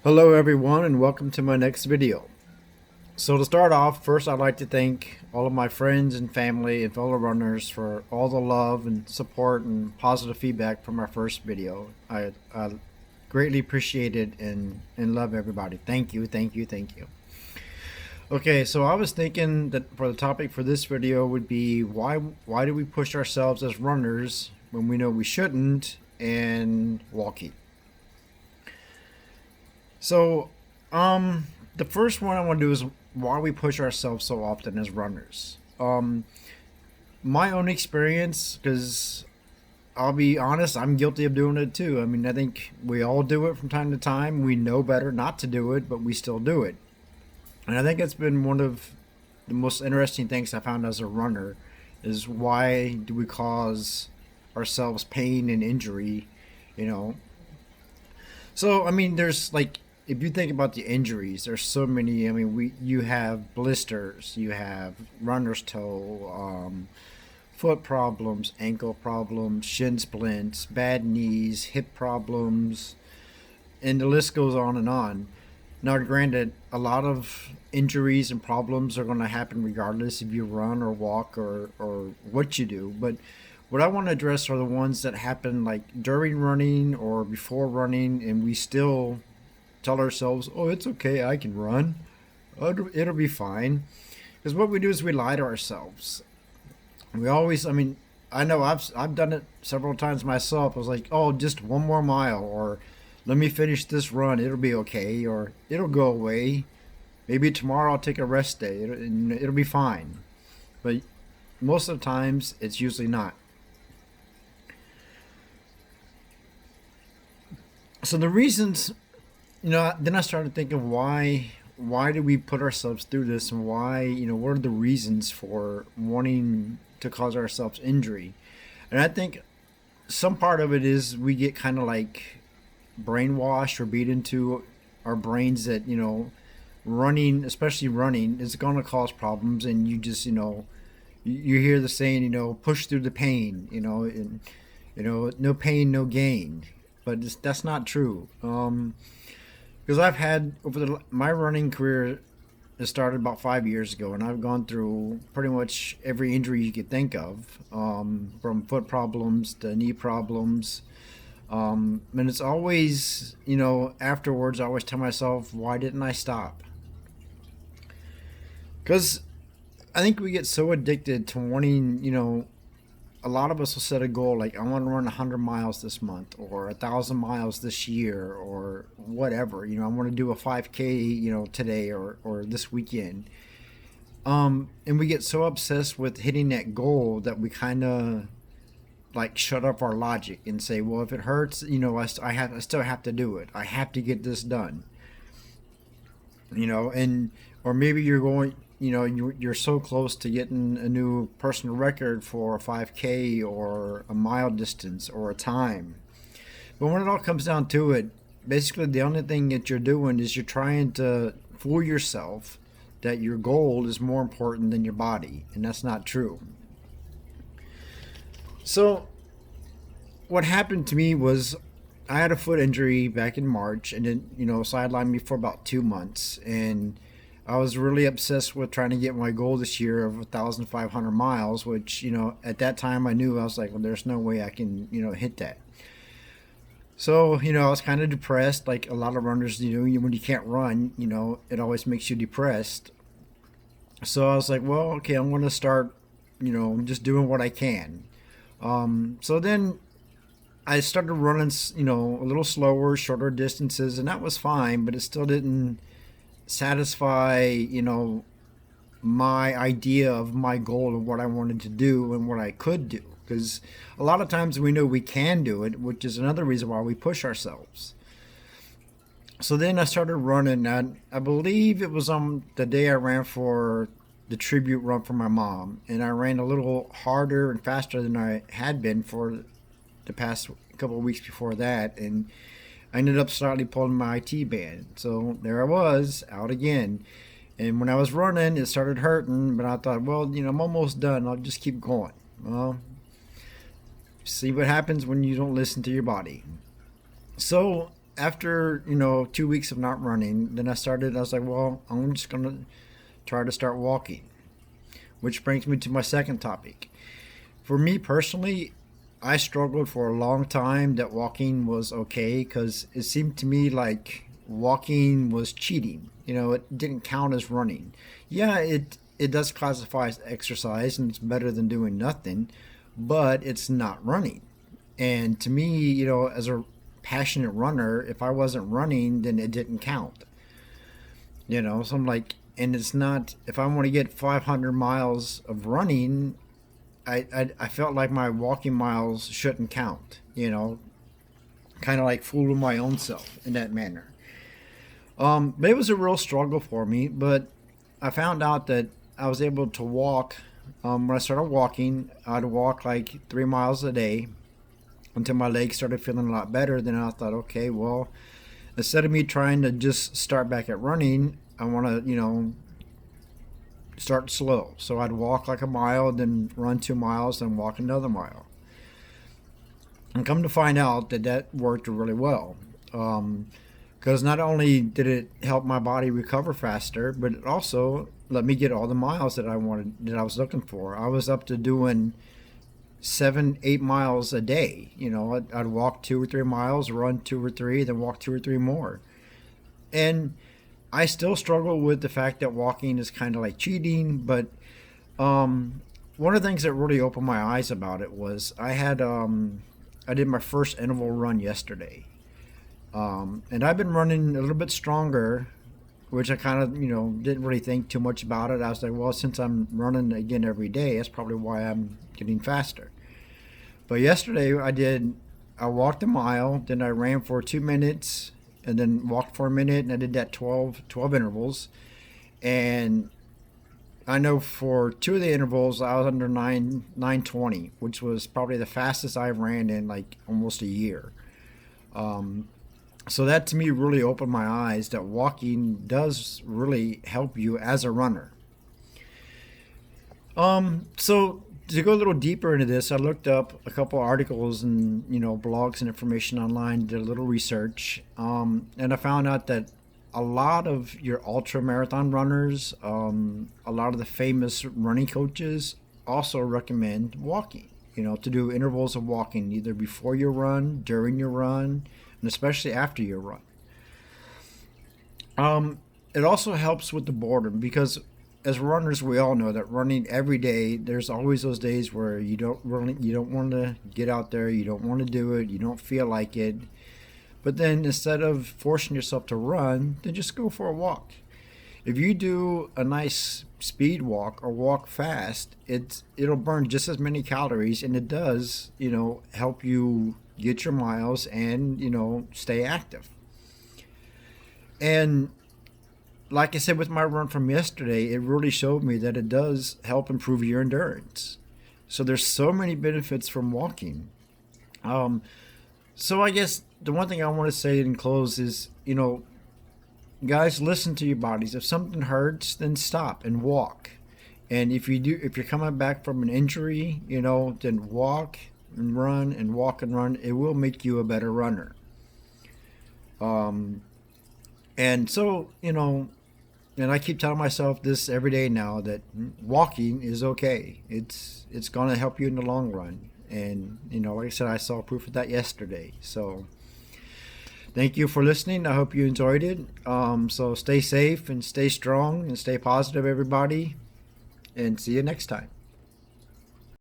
Hello everyone and welcome to my next video. So to start off, first I'd like to thank all of my friends and family and fellow runners for all the love and support and positive feedback from our first video. I greatly appreciate it and love everybody. Thank you, thank you, thank you. Okay, so I was thinking that for the topic for this video would be why do we push ourselves as runners when we know we shouldn't, and walking. So, the first one I want to do is why we push ourselves so often as runners. My own experience, because I'll be honest, I'm guilty of doing it too. I mean, I think we all do it from time to time. We know better not to do it, but we still do it. And I think it's been one of the most interesting things I found as a runner is why do we cause ourselves pain and injury, you know? So, I mean, there's like if you think about the injuries, there's so many. I mean, you have blisters, you have runner's toe, foot problems, ankle problems, shin splints, bad knees, hip problems, and the list goes on and on. Now, granted, a lot of injuries and problems are going to happen regardless if you run or walk or what you do. But what I want to address are the ones that happen like during running or before running, and we still tell ourselves, oh, it's okay, I can run. It'll be fine. Because what we do is we lie to ourselves. We always, I mean, I know I've done it several times myself. I was like, oh, just one more mile, or let me finish this run. It'll be okay, or it'll go away. Maybe tomorrow I'll take a rest day. It'll be fine. But most of the times, it's usually not. So the reasons, then I started thinking why do we put ourselves through this, and why, what are the reasons for wanting to cause ourselves injury? And I think some part of it is we get kind of like brainwashed or beat into our brains that, running, especially running, is going to cause problems, and you just, you hear the saying, push through the pain, and no pain, no gain. But that's not true. Because I've had my running career has started about 5 years ago, and I've gone through pretty much every injury you could think of, from foot problems to knee problems. And it's always, afterwards, I always tell myself, why didn't I stop? Because I think we get so addicted to wanting, a lot of us will set a goal like, I want to run 100 miles this month, or 1,000 miles this year, or whatever. I want to do a 5K, today or this weekend. And we get so obsessed with hitting that goal that we kind of like shut up our logic and say, well, if it hurts, I still have to do it. I have to get this done. And or maybe you're going, you're so close to getting a new personal record for a 5K or a mile distance or a time. But when it all comes down to it, basically the only thing that you're doing is you're trying to fool yourself that your goal is more important than your body, and that's not true. So what happened to me was I had a foot injury back in March, and it, sidelined me for about 2 months, and I was really obsessed with trying to get my goal this year of 1,500 miles, which, at that time I knew I was like, well, there's no way I can, hit that. So, I was kind of depressed, like a lot of runners, when you can't run, it always makes you depressed. So I was like, well, okay, I'm going to start, just doing what I can. So then I started running, a little slower, shorter distances, and that was fine, but it still didn't satisfy, my idea of my goal of what I wanted to do and what I could do. Because a lot of times we know we can do it, which is another reason why we push ourselves. So then I started running, and I believe it was on the day I ran for the tribute run for my mom, and I ran a little harder and faster than I had been for the past couple of weeks before that, and I ended up slightly pulling my IT band. So there I was, out again. And when I was running, it started hurting, but I thought, well, I'm almost done. I'll just keep going. Well, see what happens when you don't listen to your body. So after 2 weeks of not running, then I was like, well, I'm just gonna try to start walking, which brings me to my second topic. For me personally, I struggled for a long time that walking was okay because it seemed to me like walking was cheating. It didn't count as running. Yeah, it does classify as exercise and it's better than doing nothing, but it's not running. And to me, as a passionate runner, if I wasn't running, then it didn't count. So I'm like, and it's not, if I want to get 500 miles of running, I felt like my walking miles shouldn't count, kind of like fooling my own self in that manner. But it was a real struggle for me, but I found out that I was able to walk. When I started walking, I'd walk like 3 miles a day until my legs started feeling a lot better. Then I thought, okay, well, instead of me trying to just start back at running, I want to, start slow. So I'd walk like a mile, then run 2 miles, then walk another mile. And come to find out that that worked really well. Because not only did it help my body recover faster, but it also let me get all the miles that I was looking for. I was up to doing 7, 8 miles a day. I'd walk 2 or 3 miles, run 2 or 3, then walk 2 or 3 more. And I still struggle with the fact that walking is kind of like cheating, but one of the things that really opened my eyes about it was I did my first interval run yesterday. And I've been running a little bit stronger, which I kind of, didn't really think too much about it. I was like, well, since I'm running again every day, that's probably why I'm getting faster. But yesterday I walked a mile, then I ran for 2 minutes, and then walked for a minute, and I did that 12 intervals. And I know for two of the intervals, I was under 920, which was probably the fastest I ran in like almost a year. So that to me really opened my eyes that walking does really help you as a runner. So to go a little deeper into this, I looked up a couple articles and blogs and information online, did a little research, and I found out that a lot of your ultra marathon runners, a lot of the famous running coaches also recommend walking. To do intervals of walking either before your run, during your run, and especially after your run. It also helps with the boredom because as runners, we all know that running every day, there's always those days where you don't want to get out there, you don't want to do it, you don't feel like it. But then instead of forcing yourself to run, then just go for a walk. If you do a nice speed walk or walk fast, it'll burn just as many calories, and it does, help you get your miles and, stay active. And like I said with my run from yesterday, it really showed me that it does help improve your endurance. So there's so many benefits from walking. So I guess the one thing I want to say in close is, guys, listen to your bodies. If something hurts, then stop and walk. And if you're coming back from an injury, then walk and run and walk and run. It will make you a better runner. And so, and I keep telling myself this every day now that walking is okay. It's going to help you in the long run. And, like I said, I saw proof of that yesterday. So thank you for listening. I hope you enjoyed it. So stay safe and stay strong and stay positive, everybody. And see you next time.